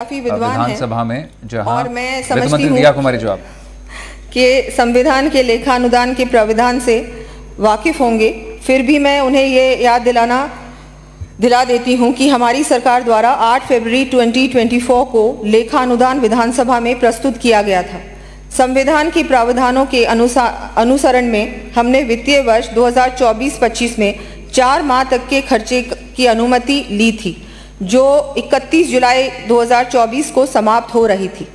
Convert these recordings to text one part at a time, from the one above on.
काफी विद्वान है विधानसभा में, जहां और मैं समझती हूँ दिया कुमारी जवाब कि संविधान के लेखानुदान के प्राविधान से वाकिफ होंगे। फिर भी मैं उन्हें ये याद दिला देती हूँ कि हमारी सरकार द्वारा 8 फरवरी 2024 को लेखानुदान विधानसभा में प्रस्तुत किया गया था। संविधान के प्रावधानों के अनुसरण में हमने वित्तीय वर्ष 2024-25 में 4 माह तक के खर्चे की अनुमति ली थी, जो 31 जुलाई 2024 को समाप्त हो रही थी।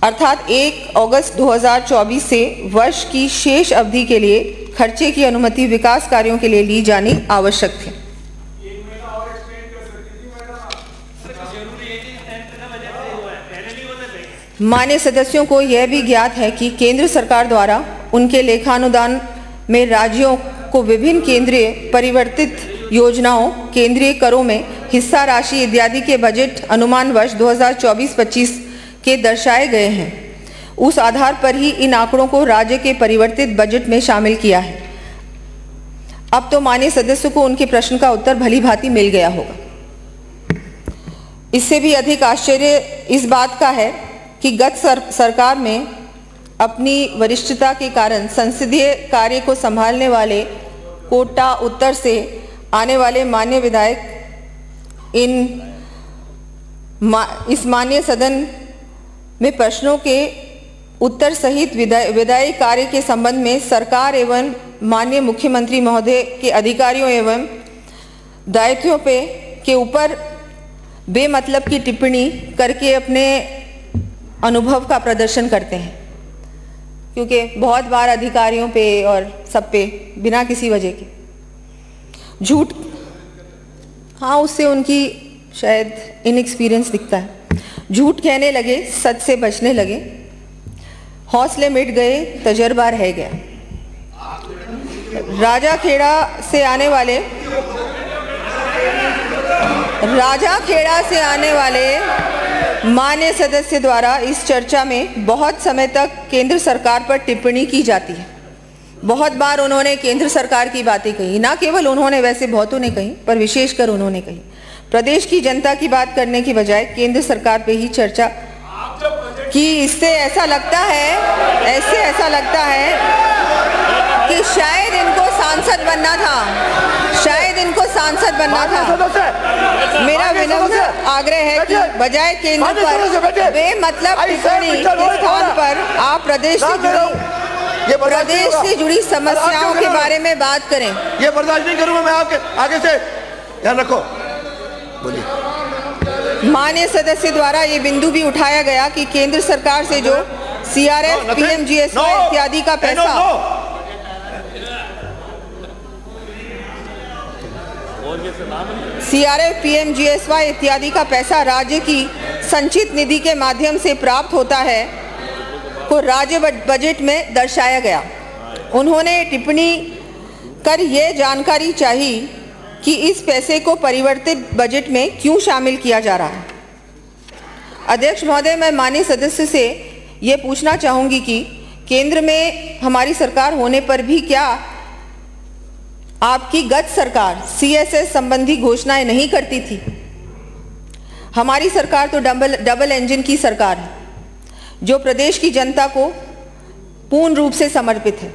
अर्थात 1 अगस्त 2024 से वर्ष की शेष अवधि के लिए खर्चे की अनुमति विकास कार्यों के लिए ली जानी आवश्यक थी। मान्य सदस्यों को यह भी ज्ञात है कि केंद्र सरकार द्वारा उनके लेखानुदान में राज्यों को विभिन्न केंद्रीय परिवर्तित योजनाओं, केंद्रीय करों में हिस्सा राशि इत्यादि के बजट अनुमान वर्ष 2024-25 के दर्शाए गए हैं। उस आधार पर ही इन आंकड़ों को राज्य के परिवर्तित बजट में शामिल किया है। अब तो माननीय सदस्यों को उनके प्रश्न का उत्तर भली भांति मिल गया होगा। इससे भी अधिक आश्चर्य इस बात का है कि गत सरकार में अपनी वरिष्ठता के कारण संसदीय कार्य को संभालने वाले कोटा उत्तर से आने वाले मान्य विधायक इस मान्य सदन में प्रश्नों के उत्तर सहित विधायी कार्य के संबंध में सरकार एवं माननीय मुख्यमंत्री महोदय के अधिकारियों एवं दायित्वों के ऊपर बेमतलब की टिप्पणी करके अपने अनुभव का प्रदर्शन करते हैं, क्योंकि बहुत बार अधिकारियों पे और सब पे बिना किसी वजह के झूठ, हाँ उससे उनकी शायद इनएक्सपीरियंस दिखता है। झूठ कहने लगे, सच से बचने लगे, हौसले मिट गए, तजर्बा रह गया। राजाखेड़ा से आने वाले मान्य सदस्य द्वारा इस चर्चा में बहुत समय तक केंद्र सरकार पर टिप्पणी की जाती है। बहुत बार उन्होंने केंद्र सरकार की बातें कही, ना केवल उन्होंने, वैसे बहुतों ने कही, पर विशेषकर उन्होंने कही। प्रदेश की जनता की बात करने की बजाय केंद्र सरकार पे ही चर्चा की। इससे ऐसा लगता है कि शायद इनको सांसद बनना था। मेरा विनम्र आग्रह है कि बजाय केंद्र पर बेमतलब टिप्पणी के स्थान पर आप प्रदेश से जुड़ी समस्याओं के बारे में बात करें। ये बर्दाश्त नहीं करूंगा मैं आपके आगे से, ध्यान रखो। बोलिए। माननीय सदस्य द्वारा ये बिंदु भी उठाया गया कि केंद्र सरकार से जो CRF, PMGSY इत्यादि का पैसा CRF, PMGSY इत्यादि का पैसा राज्य की संचित निधि के माध्यम से प्राप्त होता है को राज्य बजट में दर्शाया गया। उन्होंने टिप्पणी कर यह जानकारी चाहिए कि इस पैसे को परिवर्तित बजट में क्यों शामिल किया जा रहा है। अध्यक्ष महोदय, मैं माननीय सदस्य से ये पूछना चाहूंगी कि केंद्र में हमारी सरकार होने पर भी क्या आपकी गत सरकार CSS संबंधी घोषणाएं नहीं करती थी? हमारी सरकार तो डबल इंजन की सरकार है, जो प्रदेश की जनता को पूर्ण रूप से समर्पित है।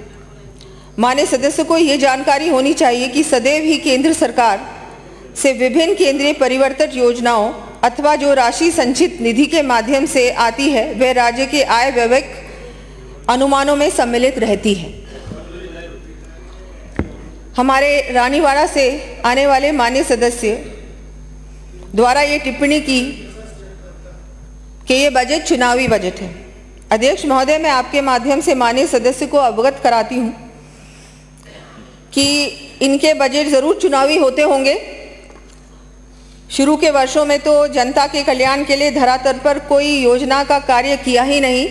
माननीय सदस्य को यह जानकारी होनी चाहिए कि सदैव ही केंद्र सरकार से विभिन्न केंद्रीय परिवर्तित योजनाओं अथवा जो राशि संचित निधि के माध्यम से आती है, वह राज्य के आय व्यय अनुमानों में सम्मिलित रहती है। हमारे रानीवाड़ा से आने वाले माननीय सदस्य द्वारा ये टिप्पणी की कि ये बजट चुनावी बजट है। अध्यक्ष महोदय, मैं आपके माध्यम से माननीय सदस्य को अवगत कराती हूँ कि इनके बजट जरूर चुनावी होते होंगे। शुरू के वर्षों में तो जनता के कल्याण के लिए धरातल पर कोई योजना का कार्य किया ही नहीं,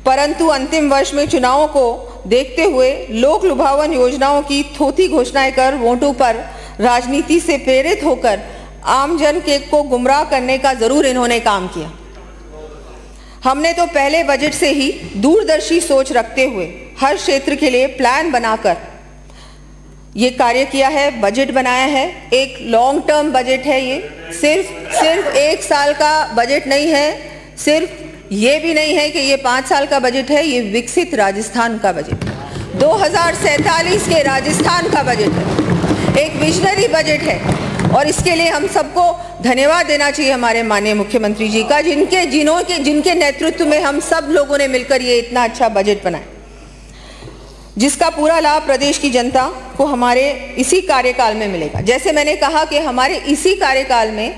परंतु अंतिम वर्ष में चुनावों को देखते हुए लोक लुभावन योजनाओं की थोथी घोषणाएं कर वोटों पर राजनीति से प्रेरित होकर आम जन को गुमराह करने का जरूर इन्होंने काम किया। हमने तो पहले बजट से ही दूरदर्शी सोच रखते हुए हर क्षेत्र के लिए प्लान बनाकर ये कार्य किया है, बजट बनाया है। एक लॉन्ग टर्म बजट है ये, सिर्फ 1 साल का बजट नहीं है, सिर्फ ये भी नहीं है कि ये 5 साल का बजट है, ये विकसित राजस्थान का बजट है, 2047 के राजस्थान का बजट है, एक विजनरी बजट है। और इसके लिए हम सबको धन्यवाद देना चाहिए हमारे माननीय मुख्यमंत्री जी का, जिनके नेतृत्व में हम सब लोगों ने मिलकर ये इतना अच्छा बजट बनाया, जिसका पूरा लाभ प्रदेश की जनता को हमारे इसी कार्यकाल में मिलेगा। जैसे मैंने कहा कि हमारे इसी कार्यकाल में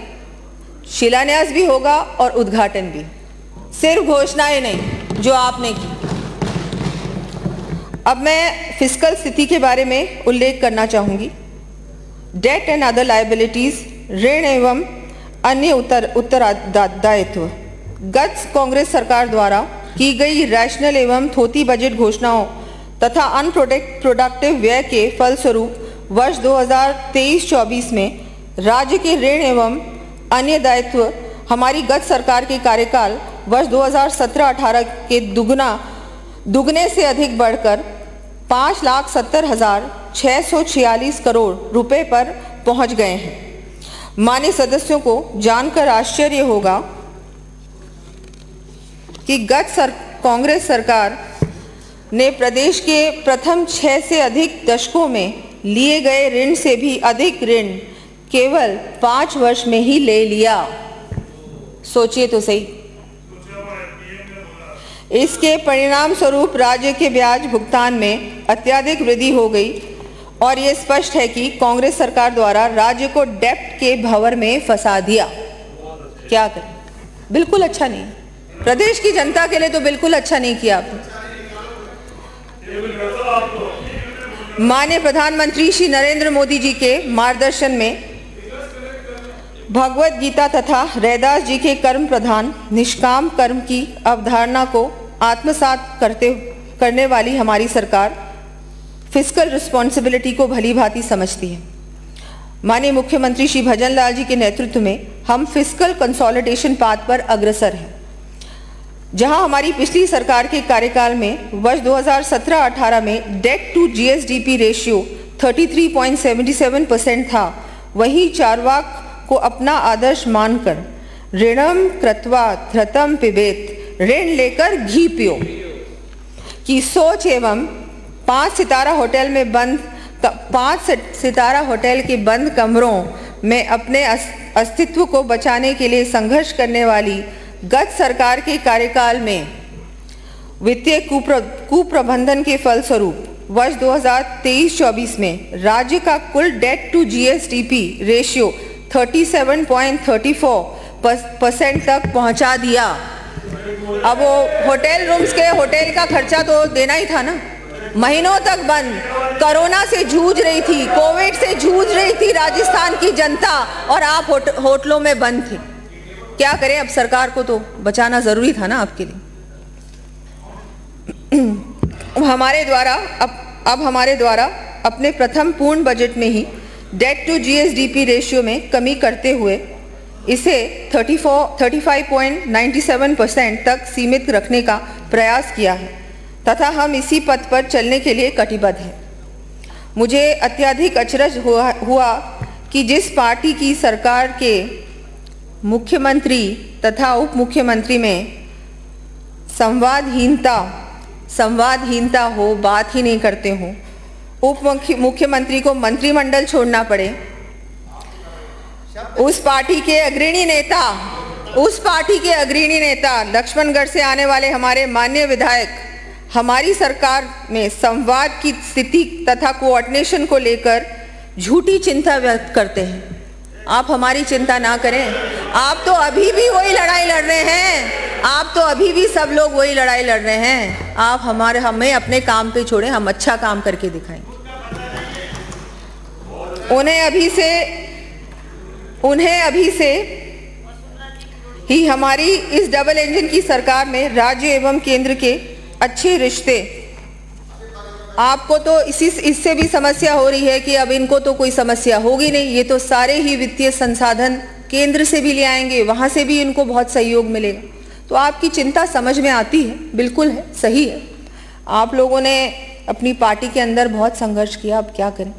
शिलान्यास भी होगा और उद्घाटन भी, सिर्फ घोषणाएं नहीं जो आपने की। अब मैं फिस्कल स्थिति के बारे में उल्लेख करना चाहूंगी। डेट एंड अदर लायबिलिटीज, ऋण एवं अन्य उत्तरदायित्व। गत कांग्रेस सरकार द्वारा की गई रैशनल एवं थोथी बजट घोषणाओं तथा अनप्रोडक्टिव व्यय के फलस्वरूप वर्ष 2023-24 में राज्य के ऋण एवं अन्य दायित्व हमारी गत सरकार के कार्यकाल वर्ष 2017-18 के दुगने से अधिक बढ़कर 5,70,646 करोड़ रुपए पर पहुंच गए हैं। माननीय सदस्यों को जानकर आश्चर्य होगा कि कांग्रेस सरकार ने प्रदेश के प्रथम 6 से अधिक दशकों में लिए गए ऋण से भी अधिक ऋण केवल 5 वर्ष में ही ले लिया। सोचिए तो सही। इसके परिणाम स्वरूप राज्य के ब्याज भुगतान में अत्यधिक वृद्धि हो गई और ये स्पष्ट है कि कांग्रेस सरकार द्वारा राज्य को डेब्ट के भंवर में फंसा दिया। क्या करें, बिल्कुल अच्छा नहीं, प्रदेश की जनता के लिए तो बिल्कुल अच्छा नहीं किया आपने। माननीय प्रधानमंत्री श्री नरेंद्र मोदी जी के मार्गदर्शन में भगवत गीता तथा रैदास जी के कर्म प्रधान निष्काम कर्म की अवधारणा को आत्मसात करने वाली हमारी सरकार फिस्कल रिस्पॉन्सिबिलिटी को भली भांति समझती है। माननीय मुख्यमंत्री श्री भजनलाल जी के नेतृत्व में हम फिस्कल कंसोलिडेशन पाथ पर अग्रसर हैं। जहां हमारी पिछली सरकार के कार्यकाल में वर्ष 2017-18 में डेट टू जीएसडीपी रेशियो 33.77% था, वहीं चारवाक को अपना आदर्श मानकर ऋणम कृत्वा धृतम पिबेत, ऋण लेकर घी पियो की सोच एवं 5 सितारा होटल के बंद कमरों में अपने अस्तित्व को बचाने के लिए संघर्ष करने वाली गत सरकार के कार्यकाल में वित्तीय कुप्रबंधन के फलस्वरूप वर्ष 2023-24 में राज्य का कुल डेट टू जीएसडीपी रेशियो 37.34% तक पहुंचा दिया। अब वो होटल रूम्स के होटल का खर्चा तो देना ही था ना, महीनों तक बंद, कोरोना से जूझ रही थी, कोविड से जूझ रही थी राजस्थान की जनता और आप होटलों में बंद थे। क्या करें, अब सरकार को तो बचाना जरूरी था ना आपके लिए। हमारे द्वारा अपने प्रथम पूर्ण बजट में ही डेट टू जीएसडीपी रेशियो में कमी करते हुए इसे 35.97% तक सीमित रखने का प्रयास किया है तथा हम इसी पथ पर चलने के लिए कटिबद्ध हैं। मुझे अत्यधिक अचरज हुआ कि जिस पार्टी की सरकार के मुख्यमंत्री तथा उप मुख्यमंत्री में संवादहीनता हो, बात ही नहीं करते हो, उप मुख्यमंत्री को मंत्रिमंडल छोड़ना पड़े, उस पार्टी के अग्रणी नेता लक्ष्मणगढ़ से आने वाले हमारे माननीय विधायक हमारी सरकार में संवाद की स्थिति तथा कोऑर्डिनेशन को लेकर झूठी चिंता व्यक्त करते हैं। आप हमारी चिंता ना करें, आप तो अभी भी वही लड़ाई लड़ रहे हैं, आप तो अभी भी सब लोग वही लड़ाई लड़ रहे हैं। आप हमें अपने काम पे छोड़ें, हम अच्छा काम करके दिखाएंगे। उन्हें अभी से ही हमारी इस डबल इंजन की सरकार में राज्य एवं केंद्र के अच्छे रिश्ते, आपको तो इससे भी समस्या हो रही है कि अब इनको तो कोई समस्या होगी नहीं, ये तो सारे ही वित्तीय संसाधन केंद्र से भी ले आएंगे, वहां से भी इनको बहुत सहयोग मिलेगा। तो आपकी चिंता समझ में आती है, बिल्कुल है, सही है। आप लोगों ने अपनी पार्टी के अंदर बहुत संघर्ष किया, अब क्या करें।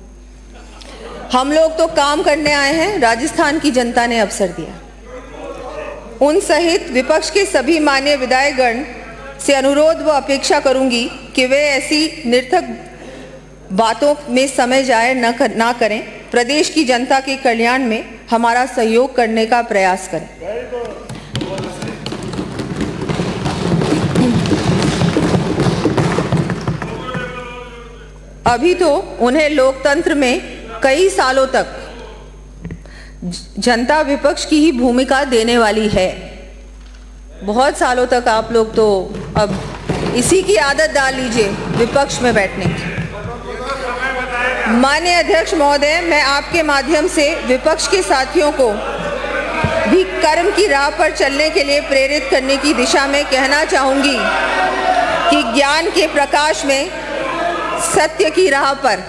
हम लोग तो काम करने आए हैं, राजस्थान की जनता ने अवसर दिया। उन सहित विपक्ष के सभी माननीय विधायकगण से अनुरोध व अपेक्षा करूंगी कि वे ऐसी निर्थक बातों में समय जाया ना करें, प्रदेश की जनता के कल्याण में हमारा सहयोग करने का प्रयास करें। अभी तो उन्हें लोकतंत्र में कई सालों तक जनता विपक्ष की ही भूमिका देने वाली है। बहुत सालों तक आप लोग तो अब इसी की आदत डाल लीजिए विपक्ष में बैठने की। माननीय अध्यक्ष महोदय, मैं आपके माध्यम से विपक्ष के साथियों को भी कर्म की राह पर चलने के लिए प्रेरित करने की दिशा में कहना चाहूंगी कि ज्ञान के प्रकाश में सत्य की राह पर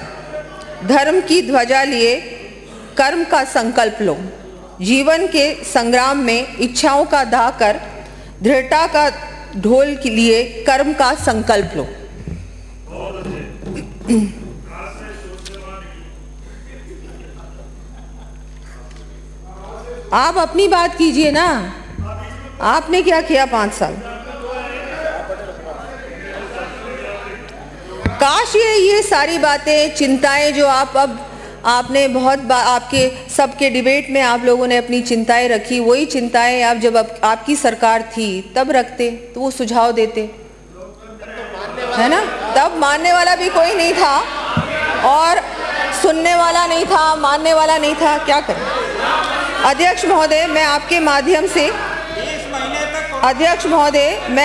धर्म की ध्वजा लिए कर्म का संकल्प लो। जीवन के संग्राम में इच्छाओं का दाह कर दृढ़ता का ढोल के लिए कर्म का संकल्प लो। आप अपनी बात कीजिए ना, आपने क्या किया 5 साल? काश ये सारी बातें, चिंताएं जो आपने बहुत आपके सबके डिबेट में आप लोगों ने अपनी चिंताएं रखी, वही चिंताएं आप जब आपकी सरकार थी तब रखते तो वो सुझाव देते, है ना? तब मानने वाला भी कोई नहीं था और सुनने वाला नहीं था, मानने वाला नहीं था। क्या करें? अध्यक्ष महोदय, मैं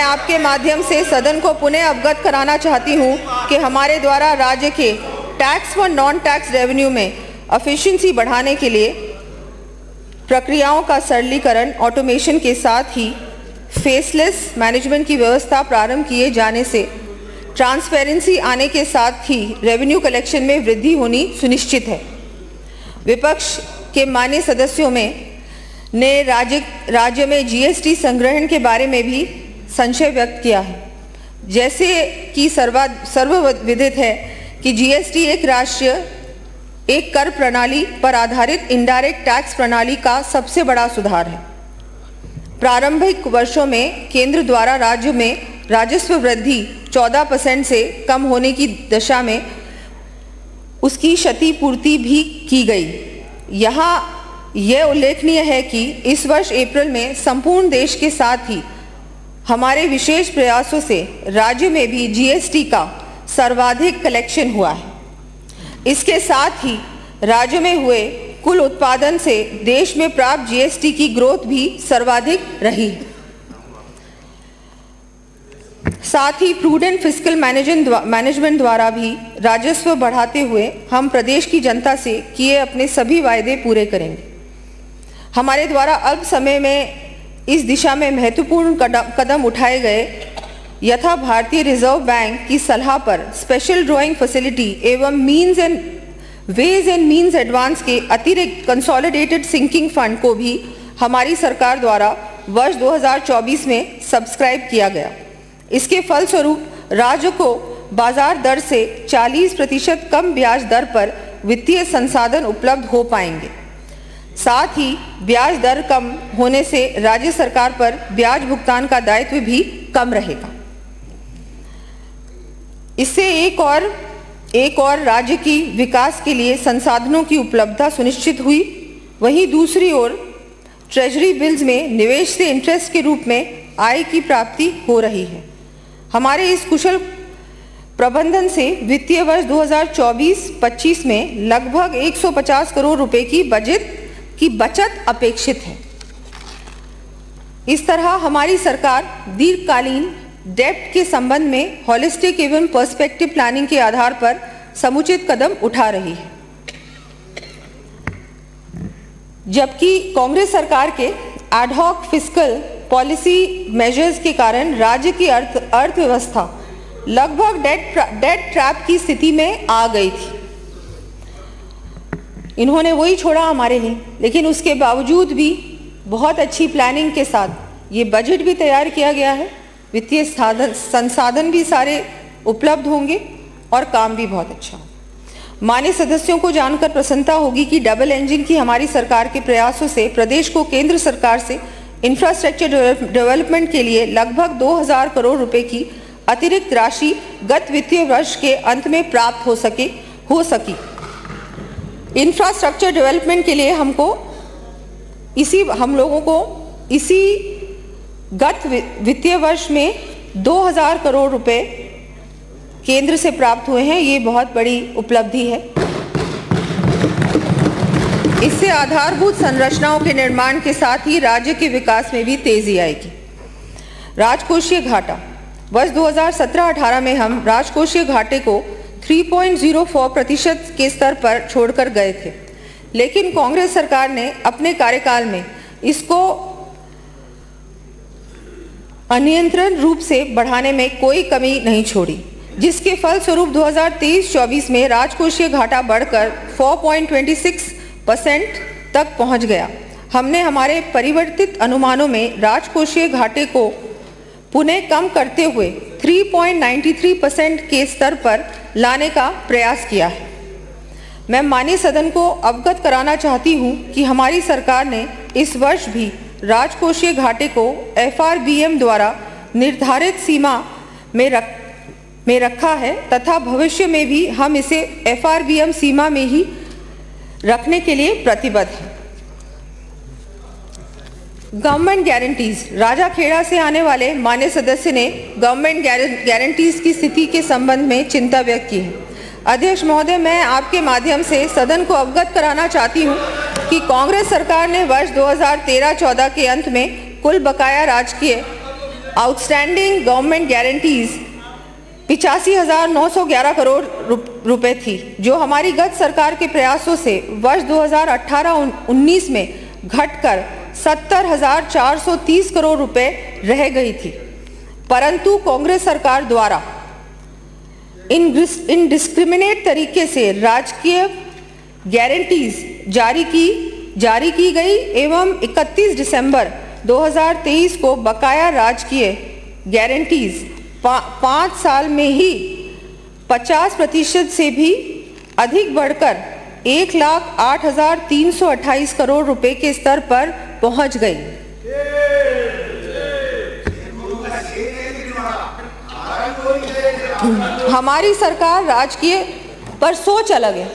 आपके माध्यम से सदन को पुनः अवगत कराना चाहती हूं कि हमारे द्वारा राज्य के टैक्स व नॉन टैक्स रेवेन्यू में एफिशिएंसी बढ़ाने के लिए प्रक्रियाओं का सरलीकरण, ऑटोमेशन के साथ ही फेसलेस मैनेजमेंट की व्यवस्था प्रारंभ किए जाने से ट्रांसपेरेंसी आने के साथ ही रेवेन्यू कलेक्शन में वृद्धि होनी सुनिश्चित है। विपक्ष के मान्य सदस्यों ने राज्य में जीएसटी संग्रहण के बारे में भी संशय व्यक्त किया है। जैसे कि सर्वविदित है कि जीएसटी एक कर प्रणाली पर आधारित इनडायरेक्ट टैक्स प्रणाली का सबसे बड़ा सुधार है। प्रारंभिक वर्षों में केंद्र द्वारा राज्य में राजस्व वृद्धि 14% से कम होने की दशा में उसकी क्षतिपूर्ति भी की गई। यहाँ यह उल्लेखनीय है कि इस वर्ष अप्रैल में संपूर्ण देश के साथ ही हमारे विशेष प्रयासों से राज्य में भी जीएसटी का सर्वाधिक कलेक्शन हुआ है। इसके साथ ही राज्य में हुए कुल उत्पादन से देश में प्राप्त जीएसटी की ग्रोथ भी सर्वाधिक रही है। साथ ही प्रूडेंट फिस्कल मैनेजमेंट द्वारा भी राजस्व बढ़ाते हुए हम प्रदेश की जनता से किए अपने सभी वायदे पूरे करेंगे। हमारे द्वारा अल्प समय में इस दिशा में महत्वपूर्ण कदम उठाए गए। यथा भारतीय रिजर्व बैंक की सलाह पर स्पेशल ड्राइंग फैसिलिटी एवं वेज एंड मीन्स एडवांस के अतिरिक्त कंसोलिडेटेड सिंकिंग फंड को भी हमारी सरकार द्वारा वर्ष 2024 में सब्सक्राइब किया गया। इसके फलस्वरूप राज्य को बाजार दर से 40% कम ब्याज दर पर वित्तीय संसाधन उपलब्ध हो पाएंगे। साथ ही ब्याज दर कम होने से राज्य सरकार पर ब्याज भुगतान का दायित्व भी कम रहेगा। इससे एक और राज्य की विकास के लिए संसाधनों की उपलब्धता सुनिश्चित हुई। वहीं दूसरी ओर ट्रेजरी बिल्स में निवेश से इंटरेस्ट के रूप में आय की प्राप्ति हो रही है। हमारे इस कुशल प्रबंधन से वित्तीय वर्ष 2024-25 में लगभग 150 करोड़ रुपए की बचत अपेक्षित है। इस तरह हमारी सरकार दीर्घकालीन डेब्ट के संबंध में हॉलिस्टिक एवं पर्सपेक्टिव प्लानिंग के आधार पर समुचित कदम उठा रही है। जबकि कांग्रेस सरकार के एडहॉक फिस्कल पॉलिसी मेजर्स के कारण राज्य की अर्थव्यवस्था लगभग डेट ट्रैप की स्थिति में आ गई थी। इन्होंने वही छोड़ा हमारे लिए, लेकिन उसके बावजूद भी बहुत अच्छी प्लानिंग के साथ ये बजट भी तैयार किया गया है। वित्तीय संसाधन भी सारे उपलब्ध होंगे और काम भी बहुत अच्छा होगा। माननीय सदस्यों को जानकर प्रसन्नता होगी कि डबल इंजन की हमारी सरकार के प्रयासों से प्रदेश को केंद्र सरकार से इंफ्रास्ट्रक्चर डेवलपमेंट के लिए लगभग 2000 करोड़ रुपए की अतिरिक्त राशि गत वित्तीय वर्ष के अंत में प्राप्त हो सकी। इंफ्रास्ट्रक्चर डेवलपमेंट के लिए हम लोगों को इसी गत वित्तीय वर्ष में 2000 करोड़ रुपए केंद्र से प्राप्त हुए हैं। ये बहुत बड़ी उपलब्धि है। इससे आधारभूत संरचनाओं के निर्माण के साथ ही राज्य के विकास में भी तेजी आएगी। राजकोषीय घाटा वर्ष 2017-18 में हम राजकोषीय घाटे को 3.04% के स्तर पर छोड़कर गए थे, लेकिन कांग्रेस सरकार ने अपने कार्यकाल में इसको अनियंत्रित रूप से बढ़ाने में कोई कमी नहीं छोड़ी, जिसके फलस्वरूप 2023-24 में राजकोषीय घाटा बढ़कर 4.26% तक पहुंच गया। हमने हमारे परिवर्तित अनुमानों में राजकोषीय घाटे को पुनः कम करते हुए 3.93% के स्तर पर लाने का प्रयास किया है। मैं माननीय सदन को अवगत कराना चाहती हूं कि हमारी सरकार ने इस वर्ष भी राजकोषीय घाटे को FRBM द्वारा निर्धारित सीमा में रखा है तथा भविष्य में भी हम इसे FRBM सीमा में ही रखने के लिए प्रतिबद्ध हैं। गवर्नमेंट गारंटीज राजाखेड़ा से आने वाले माननीय सदस्य ने गवर्नमेंट गारंटीज की स्थिति के संबंध में चिंता व्यक्त की है। अध्यक्ष महोदय, मैं आपके माध्यम से सदन को अवगत कराना चाहती हूं कि कांग्रेस सरकार ने वर्ष 2013-14 के अंत में कुल बकाया राजकीय आउटस्टैंडिंग गवर्नमेंट गारंटीज 85,911 करोड़ रुपए थी, जो हमारी गत सरकार के प्रयासों से वर्ष 2018-19 में घटकर 70,430 करोड़ रुपए रह गई थी। परंतु कांग्रेस सरकार द्वारा इनडिस्क्रिमिनेट तरीके से राजकीय गारंटीज जारी की गई एवं 31 दिसंबर 2023 को बकाया राजकीय गारंटीज 5 साल में ही 50% से भी अधिक बढ़कर 1,08,328 करोड़ रुपए के स्तर पर पहुंच गई। हमारी सरकार राजकीय पर सोच अलग है,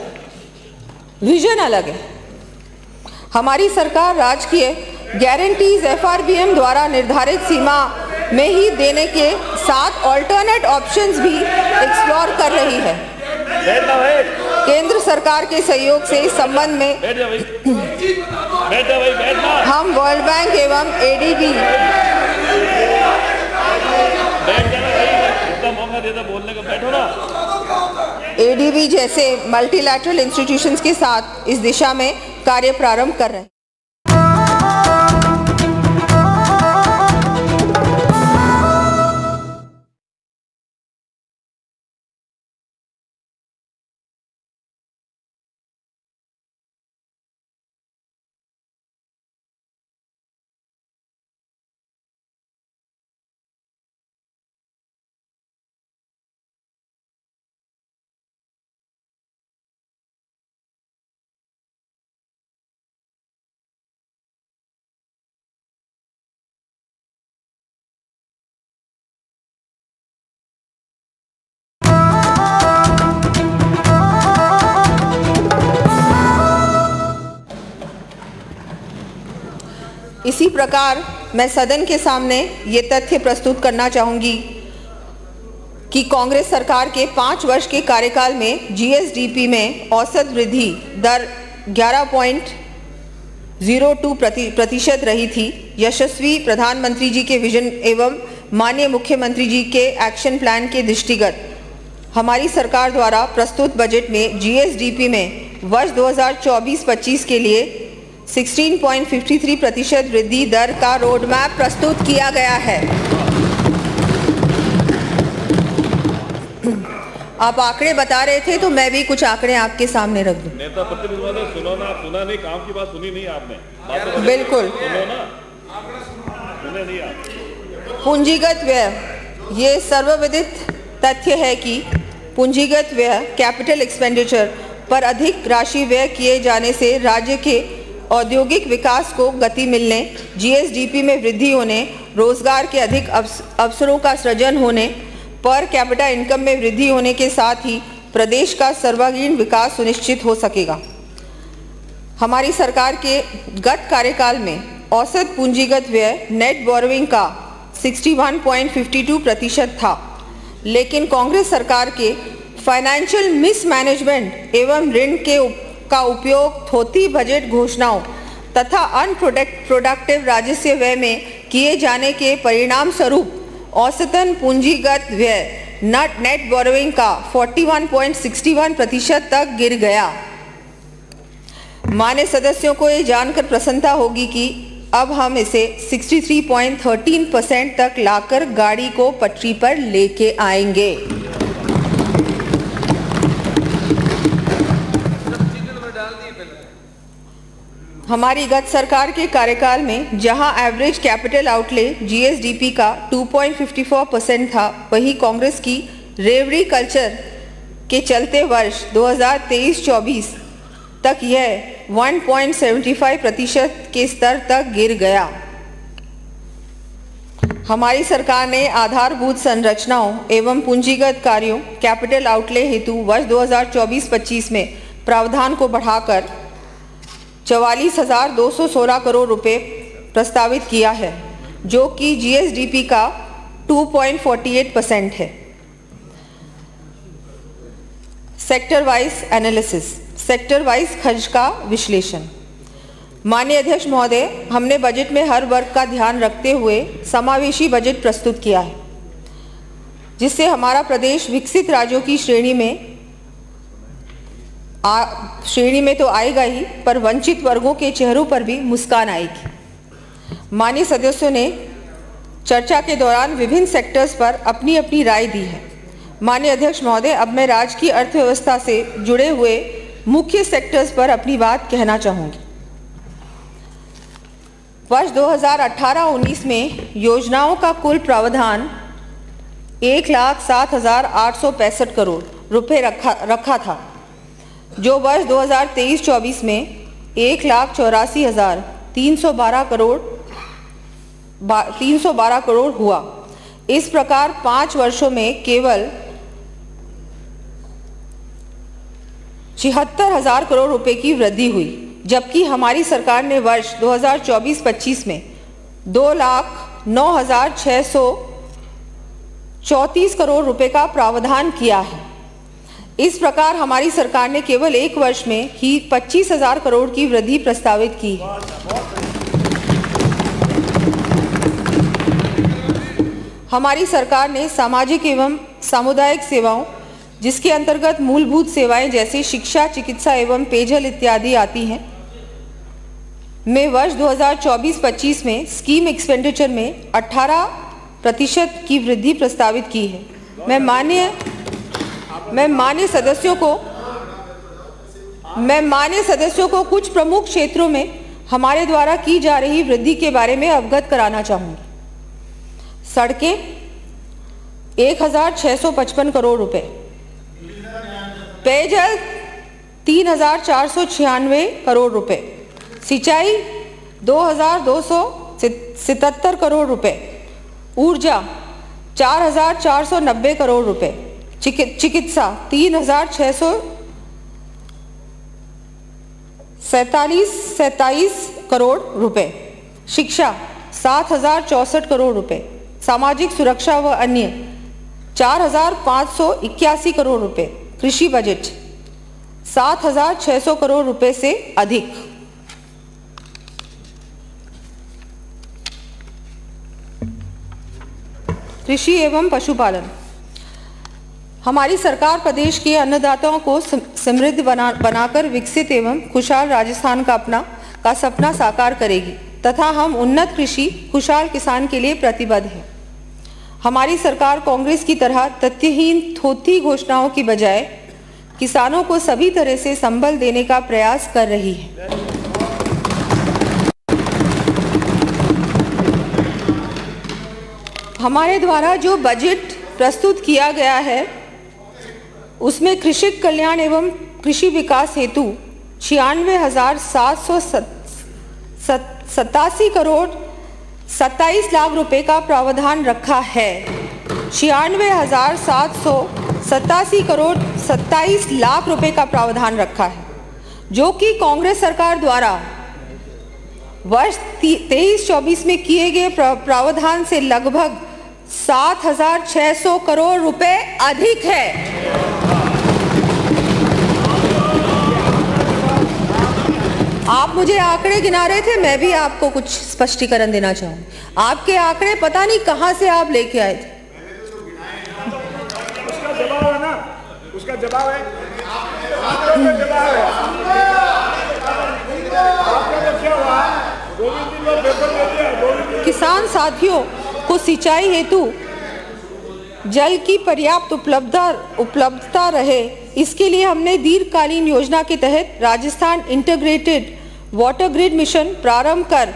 विजन अलग है। हमारी सरकार राजकीय गारंटीज FRBM द्वारा निर्धारित सीमा में ही देने के साथ ऑल्टरनेट ऑप्शंस भी एक्सप्लोर कर रही है। केंद्र सरकार के सहयोग से इस संबंध में हम वर्ल्ड बैंक एवं ADB जैसे मल्टीलैटरल इंस्टीट्यूशंस के साथ इस दिशा में कार्य प्रारंभ कर रहे हैं। इसी प्रकार मैं सदन के सामने ये तथ्य प्रस्तुत करना चाहूंगी कि कांग्रेस सरकार के 5 वर्ष के कार्यकाल में GSDP में औसत वृद्धि दर 11.02% रही थी। यशस्वी प्रधानमंत्री जी के विजन एवं माननीय मुख्यमंत्री जी के एक्शन प्लान के दृष्टिगत हमारी सरकार द्वारा प्रस्तुत बजट में GSDP में वर्ष 2024-25 के लिए 16.53% वृद्धि दर का रोड मैप प्रस्तुत किया गया है। आप आंकड़े बता रहे थे तो मैं भी कुछ आंकड़े आपके सामने रख दूं। नेता प्रतिपक्ष महोदय, सुनो ना, सुना नहीं, काम की बात सुनी नहीं आपने। बिल्कुल सुनो ना, सुने नहीं आप। पूंजीगत व्यय, ये सर्वविदित तथ्य है कि पूंजीगत व्यय कैपिटल एक्सपेंडिचर पर अधिक राशि व्यय किए जाने से राज्य के औद्योगिक विकास को गति मिलने, जीएसडीपी में वृद्धि होने, रोजगार के अधिक अवसरों का सृजन होने, पर कैपिटा इनकम में वृद्धि होने के साथ ही प्रदेश का सर्वांगीण विकास सुनिश्चित हो सकेगा। हमारी सरकार के गत कार्यकाल में औसत पूंजीगत व्यय नेट बोरोइंग का 61.52% था, लेकिन कांग्रेस सरकार के फाइनेंशियल मिसमैनेजमेंट एवं ऋण का उपयोग थोथी बजट घोषणाओं तथा अनप्रोडक्टिव राजस्व व्यय में किए जाने के परिणाम स्वरूप औसतन पूंजीगत व्यय नेट बोरोइंग का 41.61% तक गिर गया। मान्य सदस्यों को ये जानकर प्रसन्नता होगी कि अब हम इसे 63.13% तक लाकर गाड़ी को पटरी पर लेके आएंगे। हमारी गत सरकार के कार्यकाल में जहां एवरेज कैपिटल आउटले जीएसडीपी का 2.54% था, वहीं कांग्रेस की रेवड़ी कल्चर के चलते वर्ष 2023-24 तक यह 1.75% के स्तर तक गिर गया। हमारी सरकार ने आधारभूत संरचनाओं एवं पूंजीगत कार्यों कैपिटल आउटले हेतु वर्ष 2024-25 में प्रावधान को बढ़ाकर 44,216 करोड़ रुपए प्रस्तावित किया है, जो कि जीएसडीपी का 2.48% है। Sector wise analysis, sector wise खर्च का विश्लेषण। माननीय अध्यक्ष महोदय, हमने बजट में हर वर्ग का ध्यान रखते हुए समावेशी बजट प्रस्तुत किया है, जिससे हमारा प्रदेश विकसित राज्यों की श्रेणी में तो आएगा ही, पर वंचित वर्गों के चेहरों पर भी मुस्कान आएगी। माननीय सदस्यों ने चर्चा के दौरान विभिन्न सेक्टर्स पर अपनी अपनी राय दी है। माननीय अध्यक्ष महोदय, अब मैं राज्य की अर्थव्यवस्था से जुड़े हुए मुख्य सेक्टर्स पर अपनी बात कहना चाहूँगी। वर्ष 2018-19 में योजनाओं का कुल प्रावधान 1,07,865 करोड़ रुपए रखा था, जो वर्ष 2023-24 में 1,84,312 करोड़ हुआ। इस प्रकार 5 वर्षों में केवल 76,000 करोड़ रुपए की वृद्धि हुई, जबकि हमारी सरकार ने वर्ष 2024-25 में 2,09,634 करोड़ रुपए का प्रावधान किया है। इस प्रकार हमारी सरकार ने केवल 1 वर्ष में ही 25,000 करोड़ की वृद्धि प्रस्तावित की है। हमारी सरकार ने सामाजिक एवं सामुदायिक सेवाओं, जिसके अंतर्गत मूलभूत सेवाएं जैसे शिक्षा, चिकित्सा एवं पेयजल इत्यादि आती हैं, में वर्ष 2024-25 में स्कीम एक्सपेंडिचर में 18% की वृद्धि प्रस्तावित की है। मैं माननीय सदस्यों को कुछ प्रमुख क्षेत्रों में हमारे द्वारा की जा रही वृद्धि के बारे में अवगत कराना चाहूँगी। सड़कें 1,655 करोड़ रुपए, पेयजल 3,496 करोड़ रुपए, सिंचाई 2,277 करोड़ रुपए, ऊर्जा 4,490 करोड़ रुपए, चिकित्सा 3,647 करोड़ रुपए, शिक्षा 7,064 करोड़ रुपए, सामाजिक सुरक्षा व अन्य 4,581 करोड़ रुपए, कृषि बजट 7,600 करोड़ रुपए से अधिक। कृषि एवं पशुपालन। हमारी सरकार प्रदेश के अन्नदाताओं को समृद्ध बनाकर विकसित एवं खुशहाल राजस्थान का सपना साकार करेगी तथा हम उन्नत कृषि खुशहाल किसान के लिए प्रतिबद्ध हैं। हमारी सरकार कांग्रेस की तरह तथ्यहीन थोथी घोषणाओं की बजाय किसानों को सभी तरह से संबल देने का प्रयास कर रही है। हमारे द्वारा जो बजट प्रस्तुत किया गया है, उसमें कृषक कल्याण एवं कृषि विकास हेतु 96,787 करोड़ 27 लाख रुपए का प्रावधान रखा है। 96,787 करोड़ 27 लाख रुपए का प्रावधान रखा है, जो कि कांग्रेस सरकार द्वारा वर्ष 23-24 में किए गए प्रावधान से लगभग 7,600 करोड़ रुपए अधिक है। आप मुझे आंकड़े गिना रहे थे, मैं भी आपको कुछ स्पष्टीकरण देना चाहूंगी। आपके आंकड़े पता नहीं कहां से आप लेके आए थे। उसका जवाब है ना, उसका जवाब है, किसान साथियों को सिंचाई हेतु जल की पर्याप्त उपलब्धता रहे, इसके लिए हमने दीर्घकालीन योजना के तहत Rajasthan integrated water grid mission प्रारंभ कर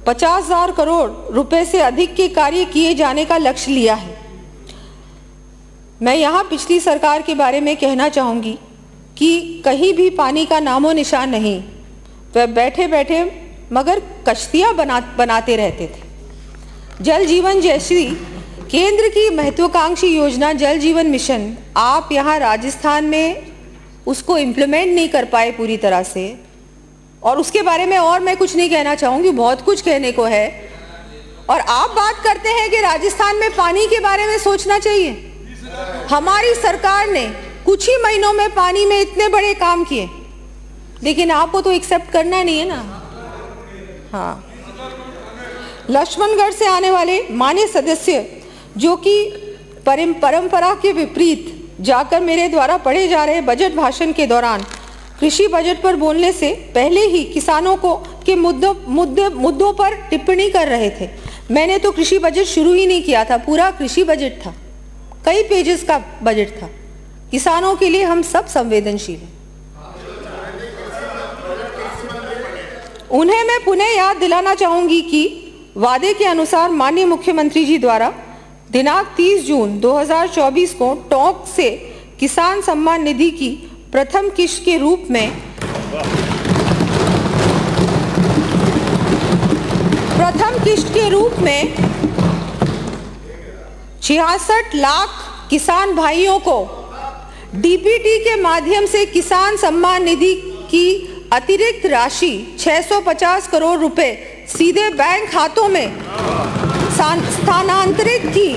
50,000 करोड़ रुपए से अधिक के कार्य किए जाने का लक्ष्य लिया है। मैं यहाँ पिछली सरकार के बारे में कहना चाहूँगी कि कहीं भी पानी का नामो निशान नहीं। वह बैठे बैठे मगर कश्तियाँ बनाते रहते थे। जल जीवन जैसी केंद्र की महत्वाकांक्षी योजना जल जीवन मिशन, आप यहाँ राजस्थान में उसको इम्प्लीमेंट नहीं कर पाए पूरी तरह से, और उसके बारे में और मैं कुछ नहीं कहना चाहूँगी, बहुत कुछ कहने को है। और आप बात करते हैं कि राजस्थान में पानी के बारे में सोचना चाहिए। हमारी सरकार ने कुछ ही महीनों में पानी में इतने बड़े काम किए, लेकिन आपको तो एक्सेप्ट करना नहीं है ना। हाँ, लक्ष्मणगढ़ से आने वाले माननीय सदस्य, जो कि परंपरा के विपरीत जाकर मेरे द्वारा पढ़े जा रहे बजट भाषण के दौरान कृषि बजट पर बोलने से पहले ही किसानों को के मुद्दों पर टिप्पणी कर रहे थे। मैंने तो कृषि बजट शुरू ही नहीं किया था, पूरा कृषि बजट था, कई पेजेस का बजट था। किसानों के लिए हम सब संवेदनशील हैं। उन्हें मैं पुनः याद दिलाना चाहूंगी कि वादे के अनुसार माननीय मुख्यमंत्री जी द्वारा दिनांक 30 जून 2024 को टोंक से किसान सम्मान निधि की प्रथम किश्त के रूप में 66 लाख किसान भाइयों को डीबीटी के माध्यम से किसान सम्मान निधि की अतिरिक्त राशि 650 करोड़ रुपए सीधे बैंक खातों में स्थानांतरित की।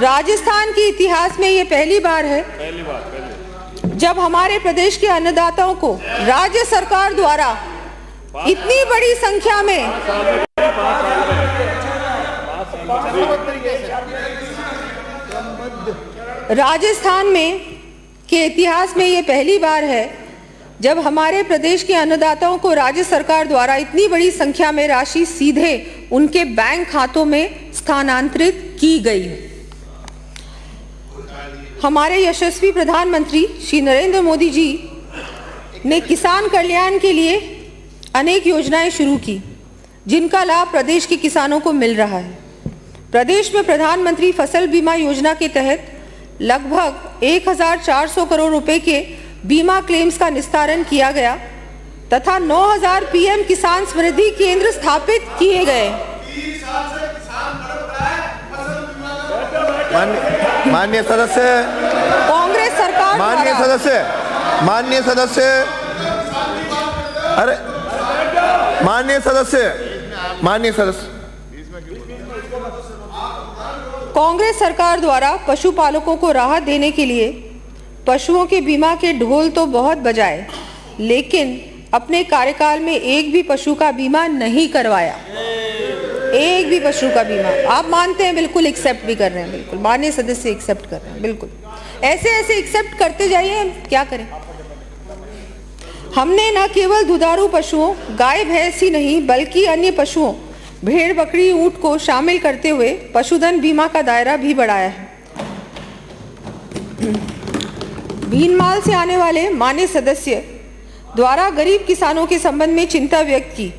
राजस्थान के इतिहास में ये पहली बार है जब हमारे प्रदेश के अन्नदाताओं को राज्य सरकार द्वारा इतनी बड़ी संख्या में राजस्थान में के इतिहास में ये पहली बार है जब हमारे प्रदेश के अन्नदाताओं को राज्य सरकार द्वारा इतनी बड़ी संख्या में राशि सीधे उनके बैंक खातों में स्थानांतरित की गई। हमारे यशस्वी प्रधानमंत्री श्री नरेंद्र मोदी जी ने किसान कल्याण के लिए अनेक योजनाएं शुरू की, जिनका लाभ प्रदेश के किसानों को मिल रहा है। प्रदेश में प्रधानमंत्री फसल बीमा योजना के तहत लगभग 1,400 करोड़ रुपए के बीमा क्लेम्स का निस्तारण किया गया तथा 9,000 पीएम किसान समृद्धि केंद्र स्थापित किए गए। माननीय सदस्य, कांग्रेस सरकार, माननीय सदस्य, अरे माननीय सदस्य, कांग्रेस सरकार द्वारा पशुपालकों को राहत देने के लिए पशुओं के बीमा के ढोल तो बहुत बजाए, लेकिन अपने कार्यकाल में एक भी पशु का बीमा नहीं करवाया। एक भी पशु का बीमा आप मानते हैं, बिल्कुल एक्सेप्ट भी कर रहे हैं, बिल्कुल माननीय सदस्य एक्सेप्ट कर रहे हैं, बिल्कुल ऐसे एक्सेप्ट करते जाइए, हम क्या करें। हमने न केवल दुधारू पशुओं, गाय भैंस ही नहीं बल्कि अन्य पशुओं, भेड़ बकरी ऊंट को शामिल करते हुए पशुधन बीमा का दायरा भी बढ़ाया है। भीनमाल से आने वाले माननीय सदस्य द्वारा गरीब किसानों के संबंध में चिंता व्यक्त की।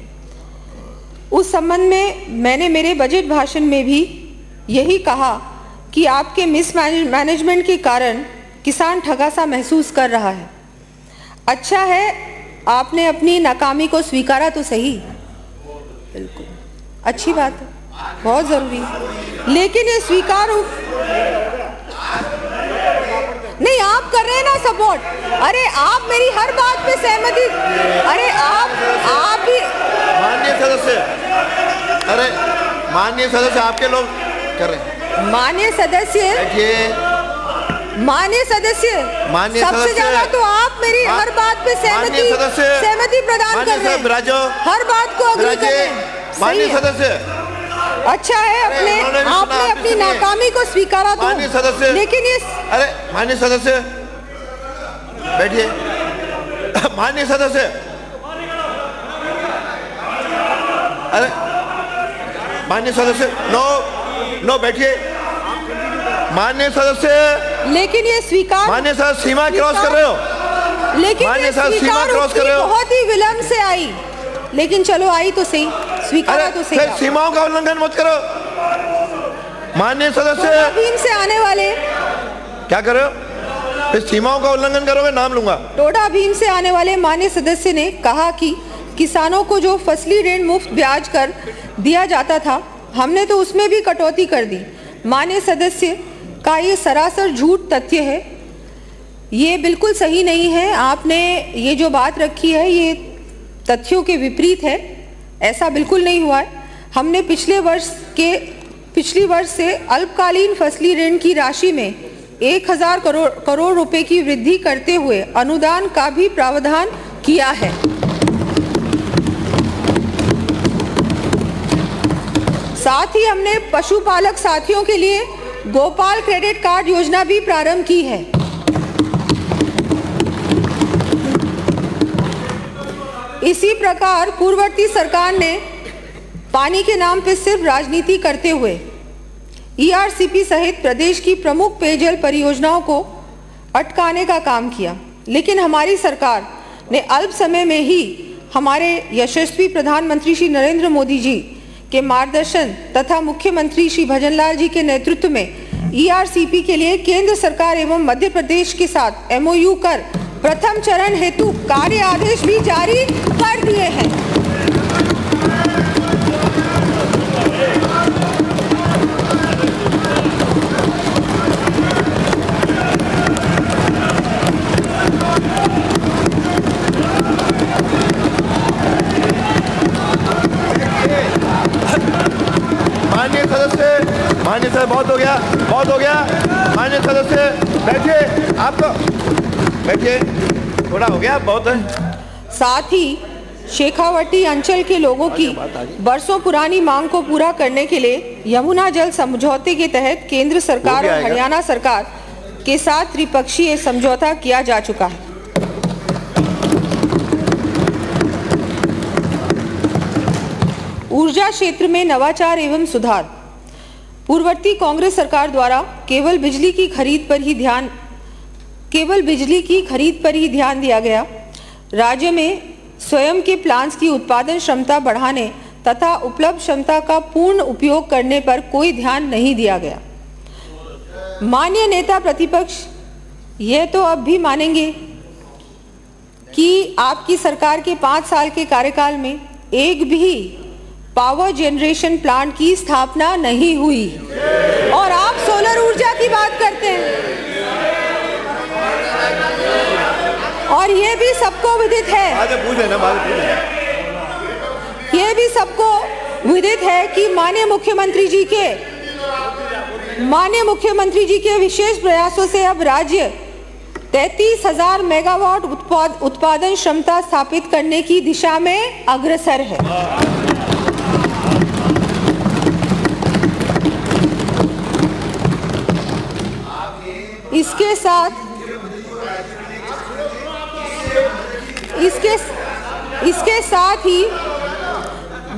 उस संबंध में मैंने मेरे बजट भाषण में भी यही कहा कि आपके मिसमैनेजमेंट के कारण किसान ठगा सा महसूस कर रहा है। अच्छा है आपने अपनी नाकामी को स्वीकारा तो सही, बिल्कुल अच्छी बात है, बहुत जरूरी है, लेकिन ये स्वीकार नहीं आप कर रहे हैं ना सपोर्ट। अरे आप मेरी हर बात पे सहमति, अरे आप ही माननीय सदस्य, अरे माननीय सदस्य आपके लोग कर रहे हैं। माननीय सदस्य सबसे ज्यादा तो आप मेरी हर बात पे सहमति प्रदान कर रहे हैं, हर बात को अग्री कर रहे हैं। माननीय सदस्य, अच्छा है आपने अपनी नाकामी को स्वीकारा तो, माननीय सदस्य, लेकिन ये अरे माननीय सदस्य बैठिए, माननीय सदस्य, अरे माननीय सदस्य नो बैठिए, माननीय सदस्य, लेकिन ये स्वीकार, माननीय सदस्य सीमा क्रॉस कर रहे हो, लेकिन माननीय सदस्य सीमा क्रॉस कर रहे हो, बहुत ही विलंब से आई, लेकिन चलो आई तो सही, स्वीकारा तो सही। सीमाओं का उल्लंघन मत करो माननीय सदस्य। भीम से आने वाले क्या कर रहे हो, इस सीमाओं का उल्लंघन करोगे नाम लूंगा। टोडा भीम से आने वाले माननीय सदस्य ने कहा कि किसानों को जो फसली ऋण मुफ्त ब्याज कर दिया जाता था, हमने तो उसमें भी कटौती कर दी। माननीय सदस्य का ये सरासर झूठ तथ्य है, ये बिल्कुल सही नहीं है। आपने ये जो बात रखी है ये तथ्यों के विपरीत है, ऐसा बिल्कुल नहीं हुआ है। हमने पिछले वर्ष से अल्पकालीन फसली ऋण की राशि में 1000 करोड़ रुपए की वृद्धि करते हुए अनुदान का भी प्रावधान किया है। साथ ही हमने पशुपालक साथियों के लिए गोपाल क्रेडिट कार्ड योजना भी प्रारंभ की है। इसी प्रकार पूर्ववर्ती सरकार ने पानी के नाम पर सिर्फ राजनीति करते हुए ईआरसीपी सहित प्रदेश की प्रमुख पेयजल परियोजनाओं को अटकाने का काम किया, लेकिन हमारी सरकार ने अल्प समय में ही हमारे यशस्वी प्रधानमंत्री श्री नरेंद्र मोदी जी के मार्गदर्शन तथा मुख्यमंत्री श्री भजनलाल जी के नेतृत्व में ईआरसीपी के लिए केंद्र सरकार एवं मध्य प्रदेश के साथ एमओयू कर प्रथम चरण हेतु कार्य आदेश भी जारी कर दिए हैं। माननीय सदस्य बहुत हो गया। माननीय सदस्य बैठिए, आप बैठिए, थोड़ा हो गया, बहुत है। साथ ही शेखावटी अंचल के लोगों की बरसों पुरानी मांग को पूरा करने के लिए यमुना जल समझौते के तहत केंद्र सरकार और हरियाणा सरकार के साथ त्रिपक्षीय समझौता किया जा चुका है। ऊर्जा क्षेत्र में नवाचार एवं सुधार। पूर्ववर्ती कांग्रेस सरकार द्वारा केवल बिजली की खरीद पर ही ध्यान दिया गया। राज्य में स्वयं के प्लांट्स की उत्पादन क्षमता बढ़ाने तथा उपलब्ध क्षमता का पूर्ण उपयोग करने पर कोई ध्यान नहीं दिया गया। माननीय नेता प्रतिपक्ष यह तो अब भी मानेंगे कि आपकी सरकार के 5 साल के कार्यकाल में एक भी पावर जनरेशन प्लांट की स्थापना नहीं हुई और आप सोलर ऊर्जा की बात करते हैं। और ये भी सबको विदित है, ये भी सबको विदित है कि माननीय मुख्यमंत्री जी के विशेष प्रयासों से अब राज्य 33,000 मेगावाट उत्पादन क्षमता स्थापित करने की दिशा में अग्रसर है। इसके साथ ही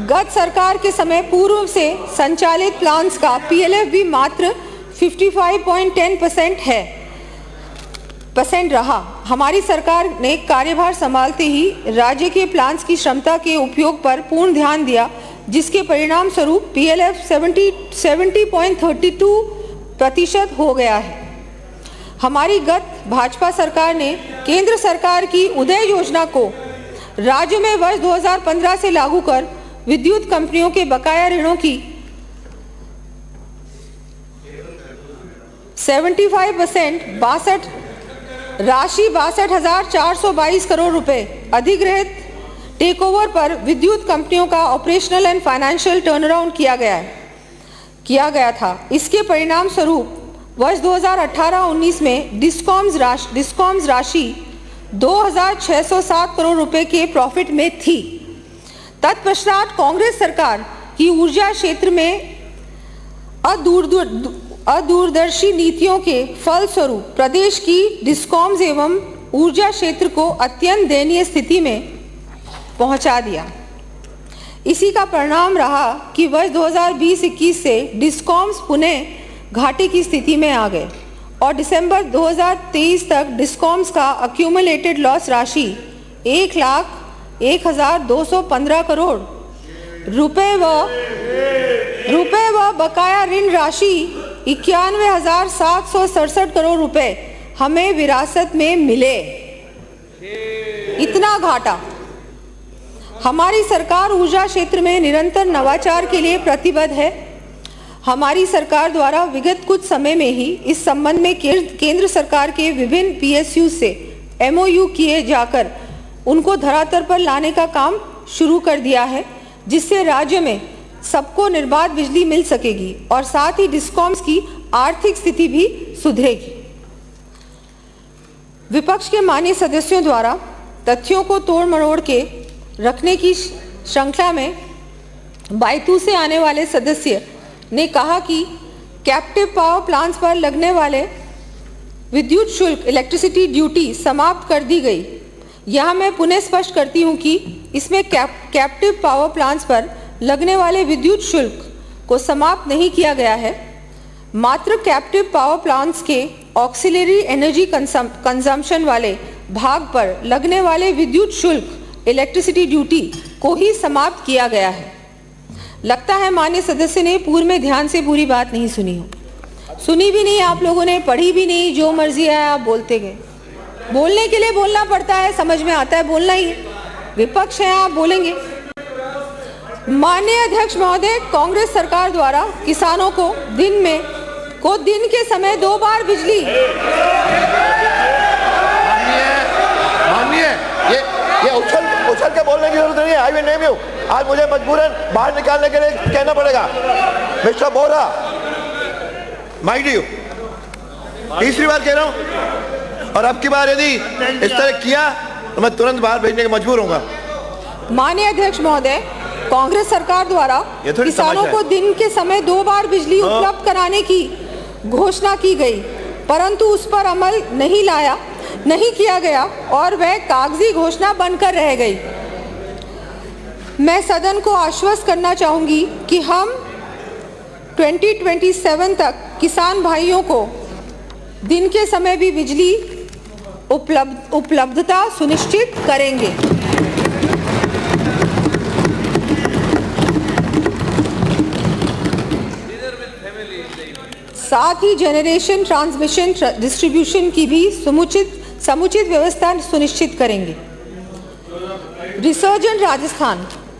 गत सरकार के समय पूर्व से संचालित प्लांट्स का पीएलएफ भी मात्र 55.10% रहा। हमारी सरकार ने कार्यभार संभालते ही राज्य के प्लांट्स की क्षमता के उपयोग पर पूर्ण ध्यान दिया, जिसके परिणाम स्वरूप पीएलएफ 70.32 प्रतिशत हो गया है। हमारी गत भाजपा सरकार ने केंद्र सरकार की उदय योजना को राज्य में वर्ष 2015 से लागू कर विद्युत कंपनियों के बकाया ऋणों की 75% राशि 62,422 करोड़ रुपए अधिग्रहित टेकओवर पर विद्युत कंपनियों का ऑपरेशनल एंड फाइनेंशियल टर्नअराउंड किया गया था। इसके परिणाम स्वरूप वर्ष 2018-19 में डिस्कॉम्स राशि 2,607 करोड़ रुपए के प्रॉफिट में थी। तत्पश्चात कांग्रेस सरकार की ऊर्जा क्षेत्र में अदूरदर्शी नीतियों के फलस्वरूप प्रदेश की डिस्कॉम्स एवं ऊर्जा क्षेत्र को अत्यंत दयनीय स्थिति में पहुंचा दिया। इसी का परिणाम रहा कि वर्ष 2020-21 से डिस्कॉम्स पुनः घाटे की स्थिति में आ गए और दिसंबर 2023 तक डिस्कॉम्स का अक्यूमुलेटेड लॉस राशि 1,01,215 करोड़ रुपए व बकाया ऋण राशि 91,767 करोड़ रुपए हमें विरासत में मिले। इतना घाटा। हमारी सरकार ऊर्जा क्षेत्र में निरंतर नवाचार के लिए प्रतिबद्ध है। हमारी सरकार द्वारा विगत कुछ समय में ही इस संबंध में केंद्र सरकार के विभिन्न PSU से MOU किए जाकर उनको धरातल पर लाने का काम शुरू कर दिया है, जिससे राज्य में सबको निर्बाध बिजली मिल सकेगी और साथ ही डिस्कॉम्स की आर्थिक स्थिति भी सुधरेगी। विपक्ष के माननीय सदस्यों द्वारा तथ्यों को तोड़ मरोड़ के रखने की श्रृंखला में बायतू से आने वाले सदस्य ने कहा कि कैप्टिव पावर प्लांट्स पर लगने वाले विद्युत शुल्क इलेक्ट्रिसिटी ड्यूटी समाप्त कर दी गई। यहाँ मैं पुनः स्पष्ट करती हूँ कि इसमें कैप्टिव पावर प्लांट्स पर लगने वाले विद्युत शुल्क को समाप्त नहीं किया गया है, मात्र कैप्टिव पावर प्लांट्स के ऑक्सिलरी एनर्जी कंजम्पशन वाले भाग पर लगने वाले विद्युत शुल्क इलेक्ट्रिसिटी ड्यूटी को ही समाप्त किया गया है। लगता है माननीय सदस्य ने पूर्व में ध्यान से पूरी बात नहीं सुनी हो, सुनी भी नहीं आप लोगों ने, पढ़ी भी नहीं, जो मर्जी आया आप बोलते गए। बोलने के लिए बोलना पड़ता है, समझ में आता है, बोलना ही है। विपक्ष है, आप बोलेंगे। माननीय अध्यक्ष महोदय, कांग्रेस सरकार द्वारा किसानों को दिन के समय 2 बार बिजली ये उछल के बोलने की जरूरत नहीं है। I will name you. आज मुझे मजबूरन बाहर निकालने के लिए कहना पड़ेगा। मिस्टर बोरा, माइक यू, तीसरी बार कह रहा हूं, और अब की बार यदि इस तरह किया तो मैं तुरंत बाहर भेजने के मजबूर होऊंगा। माननीय अध्यक्ष महोदय, कांग्रेस सरकार द्वारा किसानों को दिन के समय 2 बार बिजली उपलब्ध कराने की घोषणा की गई, परंतु उस पर अमल नहीं किया गया और वह कागजी घोषणा बनकर रह गई। मैं सदन को आश्वस्त करना चाहूंगी कि हम 2027 तक किसान भाइयों को दिन के समय भी बिजली उपलब्धता सुनिश्चित करेंगे। साथ ही जनरेशन, ट्रांसमिशन, डिस्ट्रीब्यूशन की भी समुचित व्यवस्था सुनिश्चित करेंगे। रिसर्जेंट राजस्थान,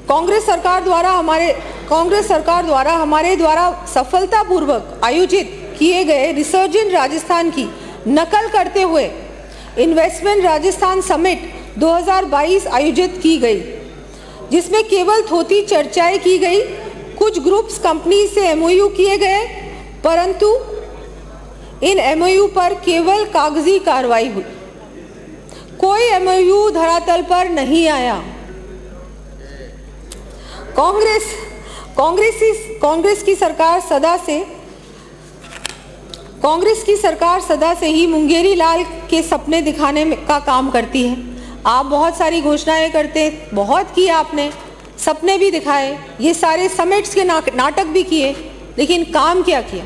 कांग्रेस सरकार द्वारा हमारे द्वारा सफलतापूर्वक आयोजित किए गए रिसर्जेंट राजस्थान की नकल करते हुए इन्वेस्टमेंट राजस्थान समिट 2022 आयोजित की गई, जिसमें केवल थोड़ी चर्चाएं की गई। कुछ ग्रुप्स कंपनी से MOU किए गए, परंतु इन MOU पर केवल कागजी कार्रवाई हुई, कोई MOU धरातल पर नहीं आया। कांग्रेस की सरकार सदा से ही मुंगेरी लाल के सपने दिखाने का काम करती है। आप बहुत सारी घोषणाएं करते, बहुत किया आपने, सपने भी दिखाए, ये सारे समिट्स के नाटक भी किए, लेकिन काम क्या किया?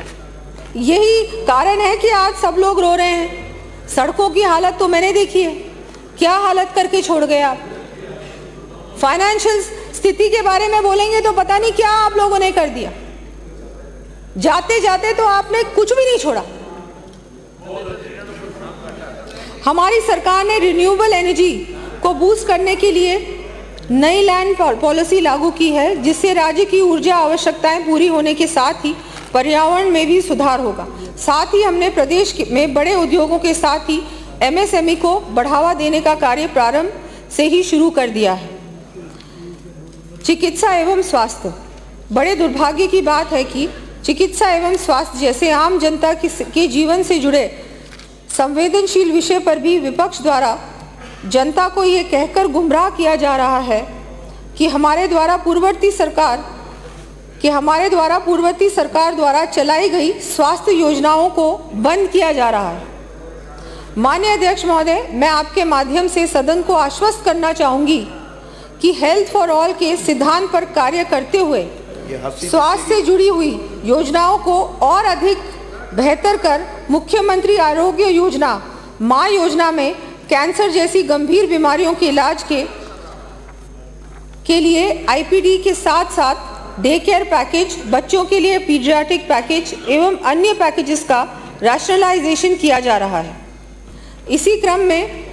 यही कारण है कि आज सब लोग रो रहे हैं। सड़कों की हालत तो मैंने देखी है, क्या हालत करके छोड़ गए आप। फाइनेंशियल स्थिति के बारे में बोलेंगे तो पता नहीं क्या आप लोगों ने कर दिया। जाते जाते तो आपने कुछ भी नहीं छोड़ा। हमारी सरकार ने रिन्यूएबल एनर्जी को बूस्ट करने के लिए नई लैंड पॉलिसी लागू की है, जिससे राज्य की ऊर्जा आवश्यकताएं पूरी होने के साथ ही पर्यावरण में भी सुधार होगा। साथ ही हमने प्रदेश में बड़े उद्योगों के साथ ही एमएसएमई को बढ़ावा देने का कार्य प्रारंभ से ही शुरू कर दिया है। चिकित्सा एवं स्वास्थ्य, बड़े दुर्भाग्य की बात है कि चिकित्सा एवं स्वास्थ्य जैसे आम जनता के जीवन से जुड़े संवेदनशील विषय पर भी विपक्ष द्वारा जनता को ये कहकर गुमराह किया जा रहा है कि हमारे द्वारा पूर्ववर्ती सरकार द्वारा चलाई गई स्वास्थ्य योजनाओं को बंद किया जा रहा है। माननीय अध्यक्ष महोदय, मैं आपके माध्यम से सदन को आश्वस्त करना चाहूंगी कि हेल्थ फॉर ऑल के सिद्धांत पर कार्य करते हुए स्वास्थ्य से जुड़ी हुई योजनाओं को और अधिक बेहतर कर मुख्यमंत्री आरोग्य योजना, मां योजना में कैंसर जैसी गंभीर बीमारियों के इलाज के लिए आईपीडी के साथ साथ डे केयर पैकेज, बच्चों के लिए पीडियाट्रिक पैकेज एवं अन्य पैकेजेस का रैशनलाइजेशन किया जा रहा है। इसी क्रम में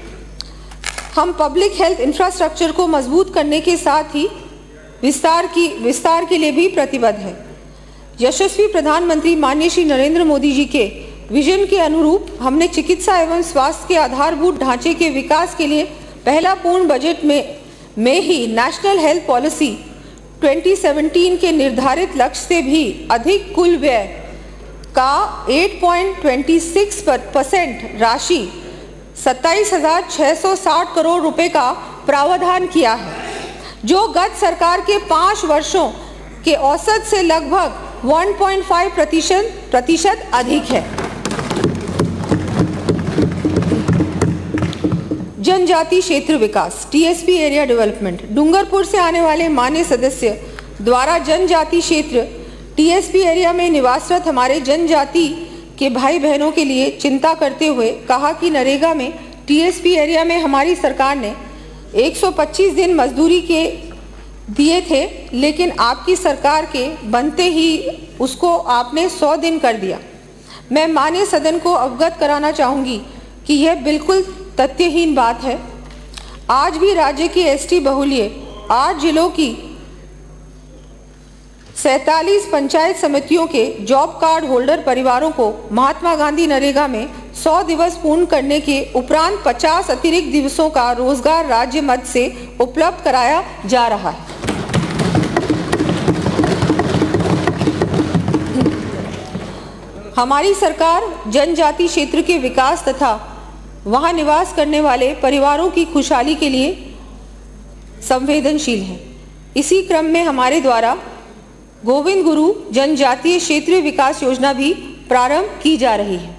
हम पब्लिक हेल्थ इंफ्रास्ट्रक्चर को मजबूत करने के साथ ही विस्तार के लिए भी प्रतिबद्ध है। यशस्वी प्रधानमंत्री माननीय श्री नरेंद्र मोदी जी के विजन के अनुरूप हमने चिकित्सा एवं स्वास्थ्य के आधारभूत ढांचे के विकास के लिए पहला पूर्ण बजट में ही नेशनल हेल्थ पॉलिसी 2017 के निर्धारित लक्ष्य से भी अधिक कुल व्यय का 8.26% राशि 27,660 करोड़ रुपए का प्रावधान किया है, जो गत सरकार के 5 वर्षों के औसत से लगभग 1.5% अधिक है। जनजाति क्षेत्र विकास, टीएसपी एरिया डेवलपमेंट, डूंगरपुर से आने वाले माननीय सदस्य द्वारा जनजाति क्षेत्र टीएसपी एरिया में निवासरत हमारे जनजाति के भाई बहनों के लिए चिंता करते हुए कहा कि नरेगा में टीएसपी एरिया में हमारी सरकार ने 125 दिन मजदूरी के दिए थे, लेकिन आपकी सरकार के बनते ही उसको आपने 100 दिन कर दिया। मैं माननीय सदन को अवगत कराना चाहूँगी कि यह बिल्कुल तथ्यहीन बात है। आज भी राज्य की एसटी बहुल्य 8 जिलों की 47 पंचायत समितियों के जॉब कार्ड होल्डर परिवारों को महात्मा गांधी नरेगा में 100 दिवस पूर्ण करने के उपरांत 50 अतिरिक्त दिवसों का रोजगार राज्य मद से उपलब्ध कराया जा रहा है। हमारी सरकार जनजाति क्षेत्र के विकास तथा वहां निवास करने वाले परिवारों की खुशहाली के लिए संवेदनशील है। इसी क्रम में हमारे द्वारा गोविंद गुरु जनजातीय क्षेत्रीय विकास योजना भी प्रारंभ की जा रही है।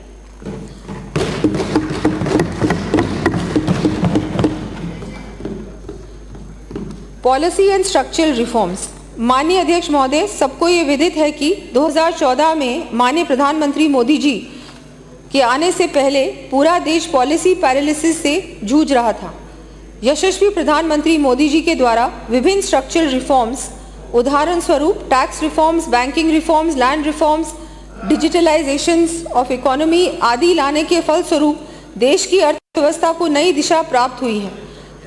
पॉलिसी एंड स्ट्रक्चरल रिफॉर्म्स, माननीय अध्यक्ष महोदय, सबको ये विदित है कि 2014 में माननीय प्रधानमंत्री मोदी जी के आने से पहले पूरा देश पॉलिसी पैरालिसिस से जूझ रहा था। यशस्वी प्रधानमंत्री मोदी जी के द्वारा विभिन्न स्ट्रक्चरल रिफॉर्म्स, उदाहरण स्वरूप tax reforms, banking reforms, land reforms, digitalisations of economy आदि लाने के फलस्वरूप देश की अर्थव्यवस्था को नई दिशा प्राप्त हुई है।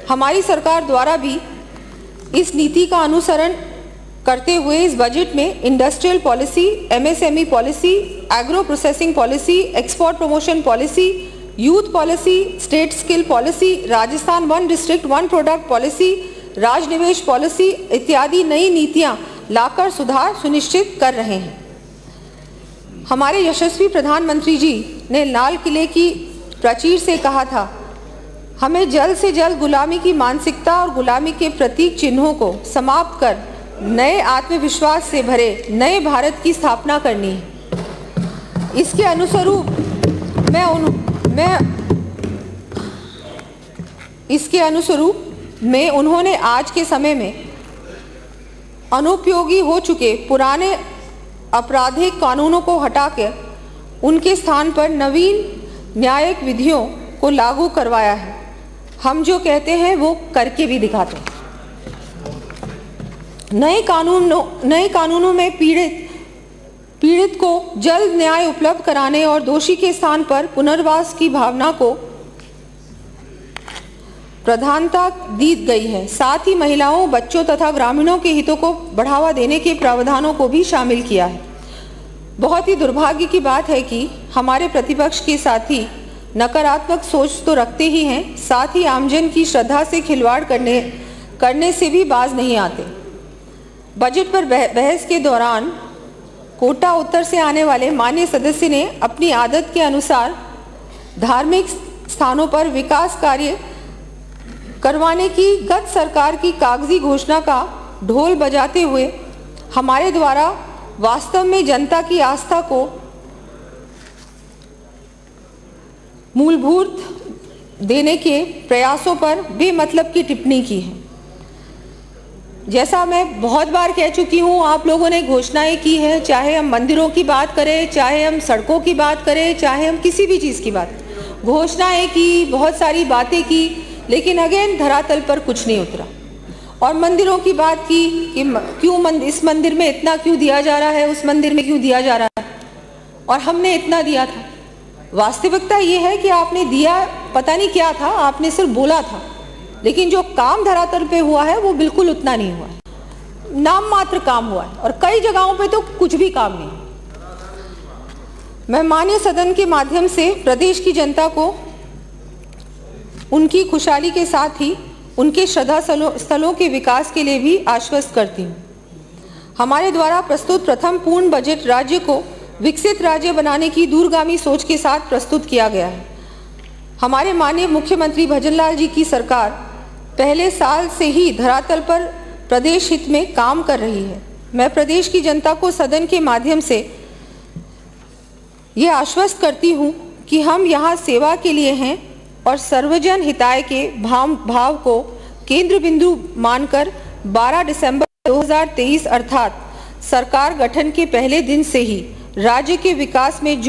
हमारी सरकार द्वारा भी इस नीति का अनुसरण करते हुए इस बजट में industrial policy, MSME policy, agro processing policy, export promotion policy, youth policy, state skill policy, Rajasthan 1 district 1 product policy, Rajnivesh policy इत्यादि नई नीतियां लाकर सुधार सुनिश्चित कर रहे हैं। हमारे यशस्वी प्रधानमंत्री जी ने लाल किले की प्राचीर से कहा था, हमें जल्द से जल्द गुलामी की मानसिकता और गुलामी के प्रतीक चिन्हों को समाप्त कर नए आत्मविश्वास से भरे नए भारत की स्थापना करनी है। इसके अनुरूप में उन्होंने आज के समय में अनुपयोगी हो चुके पुराने आपराधिक कानूनों को हटाकर उनके स्थान पर नवीन न्यायिक विधियों को लागू करवाया है। हम जो कहते हैं वो करके भी दिखाते हैं। नए कानूनों में पीड़ित पीड़ित को जल्द न्याय उपलब्ध कराने और दोषी के स्थान पर पुनर्वास की भावना को प्रधानता दी गई है। साथ ही महिलाओं, बच्चों तथा ग्रामीणों के हितों को बढ़ावा देने के प्रावधानों को भी शामिल किया है। बहुत ही दुर्भाग्य की बात है कि हमारे प्रतिपक्ष के साथी नकारात्मक सोच तो रखते ही हैं, साथ ही आमजन की श्रद्धा से खिलवाड़ करने से भी बाज नहीं आते। बजट पर बहस के दौरान कोटा उत्तर से आने वाले माननीय सदस्य ने अपनी आदत के अनुसार धार्मिक स्थानों पर विकास कार्य करवाने की गत सरकार की कागजी घोषणा का ढोल बजाते हुए हमारे द्वारा वास्तव में जनता की आस्था को मूलभूत देने के प्रयासों पर बेमतलब की टिप्पणी की है। जैसा मैं बहुत बार कह चुकी हूँ, आप लोगों ने घोषणाएं की है, चाहे हम मंदिरों की बात करें, चाहे हम सड़कों की बात करें, चाहे हम किसी भी चीज़ की बात, घोषणाएं की, बहुत सारी बातें की, लेकिन अगेन धरातल पर कुछ नहीं उतरा। और मंदिरों की बात की कि क्यों इस मंदिर में इतना क्यों दिया जा रहा है, उस मंदिर में क्यों दिया जा रहा है, और हमने इतना दिया था। वास्तविकता ये है कि आपने दिया पता नहीं क्या था, आपने सिर्फ बोला था, लेकिन जो काम धरातल पे हुआ है वो बिल्कुल उतना नहीं हुआ है, नाम मात्र काम हुआ है, और कई जगहों पे तो कुछ भी काम नहीं। मैं माननीय सदन के माध्यम से प्रदेश की जनता को उनकी खुशहाली के साथ ही उनके श्रद्धा स्थलों के विकास के लिए भी आश्वस्त करती हूँ। हमारे द्वारा प्रस्तुत प्रथम पूर्ण बजट राज्य को विकसित राज्य बनाने की दूरगामी सोच के साथ प्रस्तुत किया गया है। हमारे माननीय मुख्यमंत्री भजनलाल जी की सरकार पहले साल से ही धरातल पर प्रदेश हित में काम कर रही है। मैं प्रदेश की जनता को सदन के माध्यम से ये आश्वस्त करती हूँ कि हम यहाँ सेवा के लिए हैं और सर्वजन हिताय के भाव को केंद्र बिंदु मानकर 12 दिसंबर 2023 अर्थात सरकार गठन के पहले दिन से ही राज्य के विकास में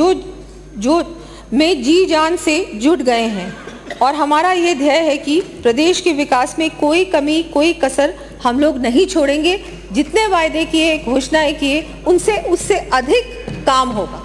जी जान से जुट गए हैं, और हमारा ये ध्येय है कि प्रदेश के विकास में कोई कमी, कोई कसर हम लोग नहीं छोड़ेंगे। जितने वायदे किए, घोषणाएं किए, उससे अधिक काम होगा।